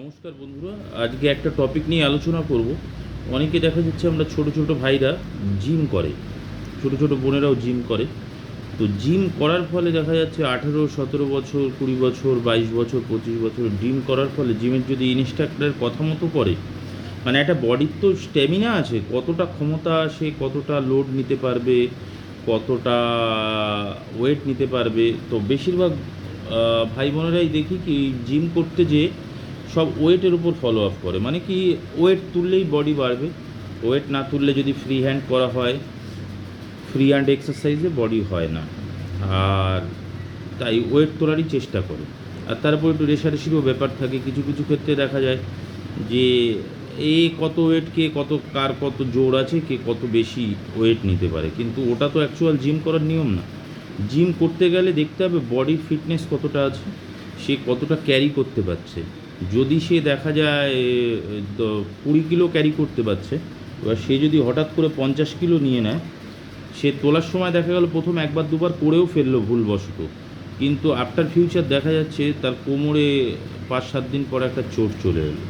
নমস্কার বন্ধুরা, আজকে একটা টপিক নিয়ে আলোচনা করব। অনেকে দেখা যাচ্ছে আমরা ছোট ছোট ভাইরা জিম করে, ছোট ছোট বোনেরাও জিম করে। তো জিম করার ফলে দেখা যাচ্ছে 18, 17 বছর, 20 বছর, 22 বছর, 25 বছর জিম করার ফলে জিমের যদি ইনস্ট্রাক্টরের কথা মতো করে, মানে একটা বডির তো স্ট্যামিনা আছে, কতটা ক্ষমতা সে কতটা লোড নিতে পারবে, কতটা ওয়েট নিতে পারবে। তো বেশিরভাগ ভাই বোনেরাই দেখি কি জিম করতে যে সব ওয়েটের উপর ফলো আপ করে, মানে কি ওয়েট তুললেই বডি বাড়বে, ওয়েট না তুললে যদি ফ্রি হ্যান্ড করা হয়, ফ্রি হ্যান্ড এক্সারসাইজে বডি হয় না। আর তাই ওয়েট তোলারই চেষ্টা করে। আর তারপর একটু রেষারেষিরও ব্যাপার থাকে, কিছু কিছু ক্ষেত্রে দেখা যায় যে কত ওয়েট, কে কত, কার কত জোর আছে, কে কত বেশি ওয়েট নিতে পারে। কিন্তু ওটা তো অ্যাকচুয়াল জিম করার নিয়ম না। জিম করতে গেলে দেখতে হবে বডির ফিটনেস কতটা আছে, সে কতটা ক্যারি করতে পারছে। যদি সে দেখা যায় 20 কিলো ক্যারি করতে পারছে, এবার সে যদি হঠাৎ করে 50 কিলো নিয়ে নেয়, সে তোলার সময় দেখা গেল প্রথম একবার দুবার করেও ফেললো ভুলবশত, কিন্তু আফটার ফিউচার দেখা যাচ্ছে তার কোমরে 5-7 দিন পর একটা চোট চলে এলো।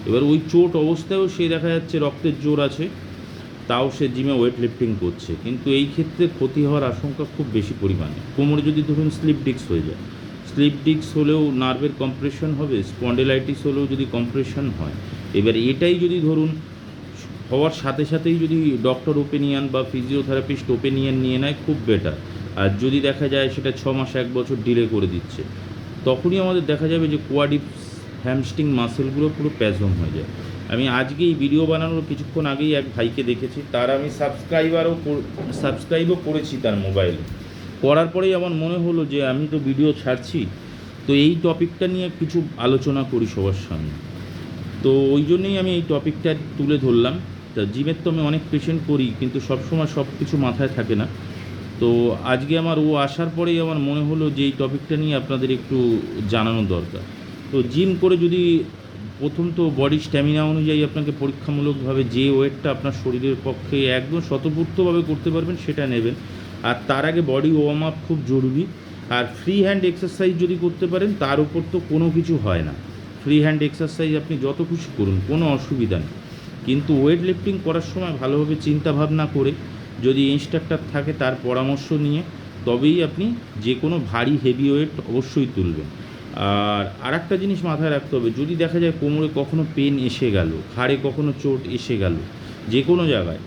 এবার ওই চোট অবস্থায়ও সে দেখা যাচ্ছে রক্তের জোর আছে, তাও সে জিমে ওয়েট লিফটিং করছে, কিন্তু এই ক্ষেত্রে ক্ষতি হওয়ার আশঙ্কা খুব বেশি পরিমাণে। কোমরে যদি ধরুন স্লিপ ডিস্ক হয়ে যায়, স্লিপ ডিস্ক হলেও নার্ভের কম্প্রেশন হবে, স্পন্ডিলাইটিস হলেও যদি কম্প্রেশন হয়, এবার এটাই যদি ধরুন হওয়ার সাথে সাথেই যদি ডক্টর ওপিনিয়ন বা ফিজিওথেরাপিস্ট ওপিনিয়ন নিয়ে নেয়, খুব বেটার। আর যদি দেখা যায় সেটা 6 মাস 1 বছর ডিলে করে দিচ্ছে, তখনই আমাদের দেখা যাবে যে কোয়াডিপস হ্যামস্ট্রিং মাসেলগুলো পুরো প্যাজম হয়ে যায়। আমি আজকে এই ভিডিও বানানোর কিছুক্ষণ আগেই এক ভাইকে দেখেছি, তার আমি সাবস্ক্রাইবও করেছি তার মোবাইলে। করার পরেই আমার মনে হলো যে আমি তো ভিডিও ছাড়ছি, তো এই টপিকটা নিয়ে কিছু আলোচনা করি সবার সামনে। তো ওই জন্যই আমি এই টপিকটা তুলে ধরলাম। তা জিমের তো আমি অনেক পেশেন্ট করি, কিন্তু সবসময় সব কিছু মাথায় থাকে না। তো আজকে আমার ও আসার পরেই আমার মনে হলো যে এই টপিকটা নিয়ে আপনাদের একটু জানানো দরকার। তো জিম করে যদি প্রথম তো বডি স্ট্যামিনা অনুযায়ী আপনাকে পরীক্ষামূলকভাবে যে ওয়েটটা আপনার শরীরের পক্ষে একদম স্বতঃস্ফূর্তভাবে করতে পারবেন সেটা নেবেন। আর তার আগে বডি ওয়ার্ম আপ খুব জরুরি। আর ফ্রি হ্যান্ড এক্সারসাইজ যদি করতে পারেন, তার উপর তো কোনো কিছু হয় না। ফ্রি হ্যান্ড এক্সারসাইজ আপনি যত খুশি করুন, কোনো অসুবিধা নেই। কিন্তু ওয়েট লিফটিং করার সময় ভালোভাবে চিন্তা ভাবনা করে, যদি ইনস্ট্রাক্টর থাকে তার পরামর্শ নিয়ে, তবেই আপনি যে কোনো ভারী হেভি ওয়েট অবশ্যই তুলবেন। আর আরেকটা জিনিস মাথায় রাখতে হবে, যদি দেখা যায় কোমরে কখনো পেন এসে গেল, ঘাড়ে কখনো চোট এসে গেল, যে কোনো জায়গায়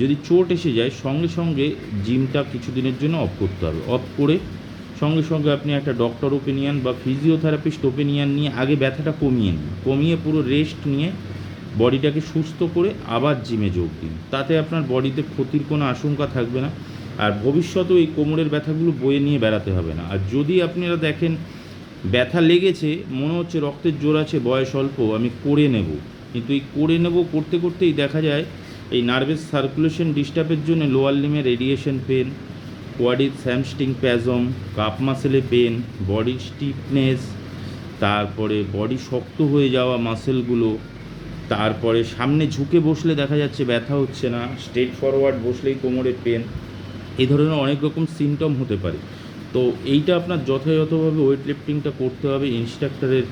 যদি চোট এসে যায়, সঙ্গে সঙ্গে জিমটা কিছুদিনের জন্য অফ করতে হবে। অফ করে সঙ্গে সঙ্গে আপনি একটা ডক্টর ওপিনিয়ন বা ফিজিওথেরাপিস্ট ওপিনিয়ন নিয়ে আগে ব্যথাটা কমিয়ে নিন, কমিয়ে পুরো রেস্ট নিয়ে বডিটাকে সুস্থ করে আবার জিমে যোগ দিন। তাতে আপনার বডিতে ক্ষতির কোনো আশঙ্কা থাকবে না, আর ভবিষ্যতেও এই কোমরের ব্যথাগুলো বয়ে নিয়ে বেড়াতে হবে না। আর যদি আপনারা দেখেন ব্যথা লেগেছে, মনে হচ্ছে রক্তের জোর আছে, বয়স অল্প, আমি করে নেব, কিন্তু এই করে নেব করতে করতেই দেখা যায় এই নার্ভাস সার্কুলেশন ডিস্টার্বের জন্য লোয়ার লিমে radiation pain, quadriceps hamstring spasm, calf মাসেলে পেন, বডি স্টিফনেস, তারপরে বডি শক্ত হয়ে যাওয়া মাসেলগুলো, তারপরে সামনে ঝুঁকে বসলে দেখা যাচ্ছে ব্যথা হচ্ছে না, স্ট্রেট ফরওয়ার্ড বসলেই কোমরে পেন, এই ধরনের অনেক রকম সিমটম হতে পারে। তো এইটা আপনার যথাযথভাবে ওয়েট লিফটিংটা করতে হবে ইনস্ট্রাক্টরের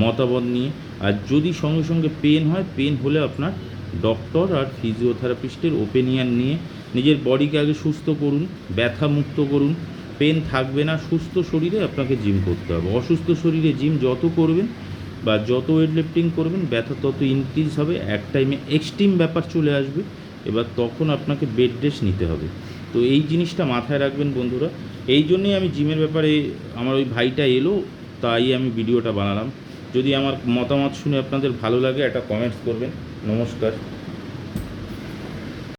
মতামত নিয়ে। আর যদি সঙ্গে সঙ্গে পেন হয়, পেন হলে আপনার ডক্টর আর ফিজিওথেরাপিস্টের ওপিনিয়ন নিয়ে নিজের বডিকে আগে সুস্থ করুন, ব্যথা মুক্ত করুন, পেন থাকবে না। সুস্থ শরীরে আপনাকে জিম করতে হবে। অসুস্থ শরীরে জিম যত করবেন বা যত ওয়েট লিফটিং করবেন, ব্যথা তত ইনক্রিজ হবে, এক টাইমে এক্সট্রিম ব্যাপার চলে আসবে, এবার তখন আপনাকে বেড রেস্ট নিতে হবে। তো এই জিনিসটা মাথায় রাখবেন বন্ধুরা। এই জন্যেই আমি জিমের ব্যাপারে, আমার ওই ভাইটা এলো তাই আমি ভিডিওটা বানালাম। যদি আমার মতামত শুনে আপনাদের ভালো লাগে, একটা কমেন্টস করবেন। নমস্কার।